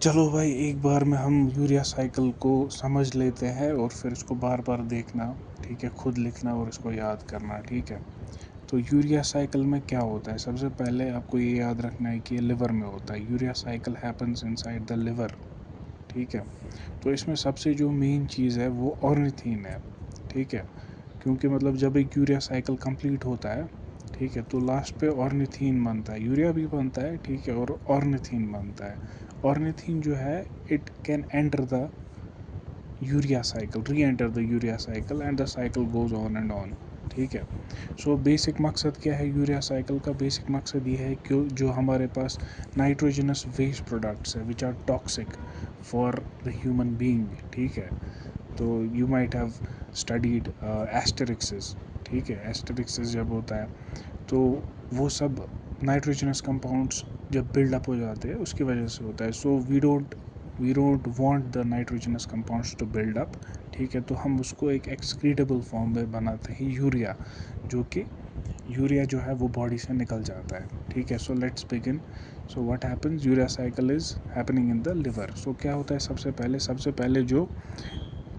चलो भाई, एक बार में हम यूरिया साइकिल को समझ लेते हैं और फिर इसको बार बार देखना, ठीक है, खुद लिखना और इसको याद करना, ठीक है। तो यूरिया साइकिल में क्या होता है? सबसे पहले आपको ये याद रखना है कि ये लिवर में होता है। Urea cycle happens inside the liver, ठीक है। तो इसमें सबसे जो मेन चीज़ है वो ऑर्निथीन है, ठीक है। क्योंकि मतलब जब एक यूरिया साइकिल कंप्लीट होता है, ठीक है, तो लास्ट पे ऑर्निथीन बनता है, यूरिया भी बनता है, ठीक है, और ऑर्निथीन बनता है। ऑर्निथीन जो है, it can enter the urea cycle, री enter the urea cycle and the cycle goes on and on, ठीक है। सो बेसिक मकसद क्या है यूरिया साइकिल का? बेसिक मकसद ये है कि जो हमारे पास नाइट्रोजनस वेस्ट प्रोडक्ट्स है which are toxic for the human being, ठीक है। तो you might have studied asterixis, ठीक है। एस्टेरिक्सिस जब होता है तो वो सब नाइट्रोजनस कंपाउंड्स जब बिल्डअप हो जाते हैं उसकी वजह से होता है। So we don't want the nitrogenous compounds to build up, ठीक है। तो हम उसको एक एक्सक्रीटेबल फॉर्म में बनाते हैं यूरिया, जो कि यूरिया जो है वो बॉडी से निकल जाता है, ठीक है। So let's begin. So what happens? Urea cycle is happening in the liver. So क्या होता है? सबसे पहले जो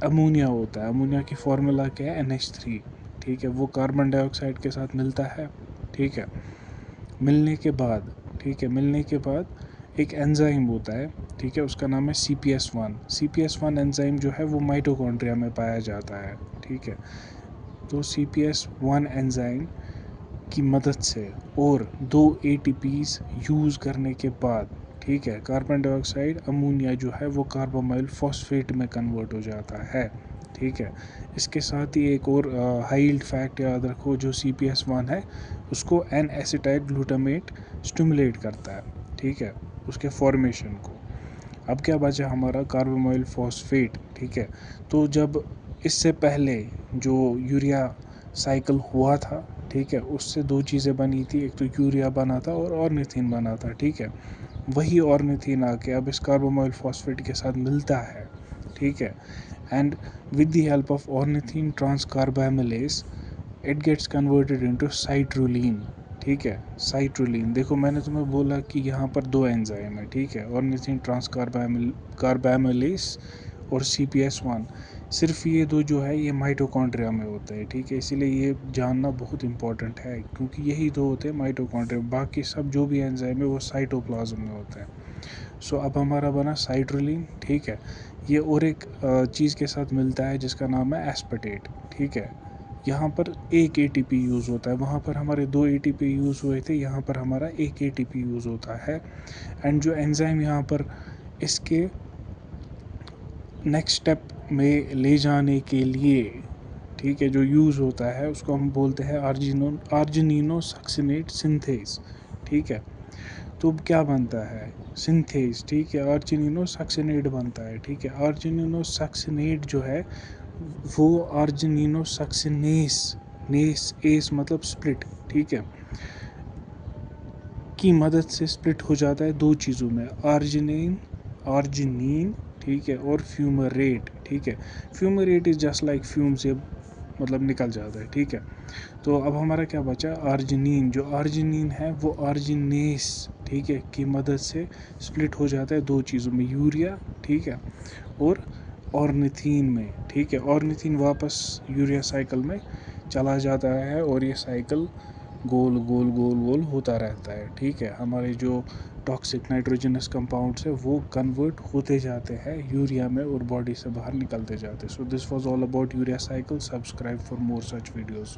अमोनिया होता है, अमोनिया की फार्मूला क्या है? NH3, ठीक है। वो कार्बन डाइऑक्साइड के साथ मिलता है, ठीक है। मिलने के बाद, ठीक है, मिलने के बाद एक एंजाइम होता है, ठीक है, उसका नाम है CPS1। CPS1 एंजाइम जो है वो माइटोकॉन्ड्रिया में पाया जाता है, ठीक है। तो CPS1 एंजाइम की मदद से और 2 ATPs यूज़ करने के बाद, ठीक है, कार्बन डाइऑक्साइड अमोनिया जो है वो कार्बोमाइल फॉस्फेट में कन्वर्ट हो जाता है, ठीक है। इसके साथ ही एक और हाइल्ड फैक्ट याद रखो, जो CPS1 है उसको एन एसिटाइल ग्लूटामेट स्टिमुलेट करता है, ठीक है, उसके फॉर्मेशन को। अब क्या बचा हमारा? कार्बोमाइल फॉस्फेट, ठीक है। तो जब इससे पहले जो यूरिया साइकिल हुआ था, ठीक है, उससे दो चीज़ें बनी थी, एक तो यूरिया बना था और ऑर्निथीन बना था, ठीक है। वही ऑर्निथीन आके अब इस कार्बोमाइल फॉस्फेट के साथ मिलता है, ठीक है। And with the help of ornithine transcarbamylase it gets converted into citrulline, ठीक है। साइट्रुलीन, देखो मैंने तुम्हें बोला कि यहाँ पर दो एंजाइम है, ठीक है, ऑर्निथीन ट्रांसकार्बामिलेज और CPS1। सिर्फ ये दो जो है ये माइटोकॉन्ड्रिया में होते हैं, ठीक है। इसीलिए ये जानना बहुत इंपॉर्टेंट है, क्योंकि यही दो होते हैं माइटोकॉन्ड्रिया, बाकी सब जो भी एंजाइम है वो साइटोप्लाज्म में होते हैं। सो अब हमारा बना साइट्रुलीन, ठीक है। ये और एक चीज़ के साथ मिलता है जिसका नाम है एस्पेटेट, ठीक है। यहाँ पर एक ATP यूज़ होता है, वहाँ पर हमारे 2 ATP यूज़ हुए थे, यहाँ पर हमारा एक ATP यूज़ होता है। एंड जो एंजाइम यहाँ पर इसके नेक्स्ट स्टेप में ले जाने के लिए, ठीक है, जो यूज़ होता है उसको हम बोलते हैं आर्जिनिनो सक्सिनेट सिंथेज, ठीक है। तो क्या बनता है? सिंथेज, ठीक है, आर्जिनिनो सक्सिनेट बनता है, ठीक है। आर्जिनिनो सक्सिनेट जो है वो आर्जिनिनो सक्सिनेस, नेस एस मतलब स्प्लिट, ठीक है, की मदद से स्प्लिट हो जाता है दो चीज़ों में, आर्जिनीन, ठीक है, और फ्यूमरेट, ठीक है। Fumarate is just like fume से मतलब निकल जाता है, ठीक है। तो अब हमारा क्या बचा? आर्जिनीन। जो आर्जिनीन है वो आर्जिनेस, ठीक है, की मदद से स्प्लिट हो जाता है दो चीज़ों में, यूरिया, ठीक है, और ऑर्निथीन में, ठीक है। ऑर्निथीन वापस यूरिया साइकिल में चला जाता है और ये साइकिल गोल गोल गोल गोल होता रहता है, ठीक है। हमारे जो टॉक्सिक नाइट्रोजनस कंपाउंड्स है वो कन्वर्ट होते जाते हैं यूरिया में और बॉडी से बाहर निकलते जाते हैं। So this was all about urea cycle. Subscribe for more such videos.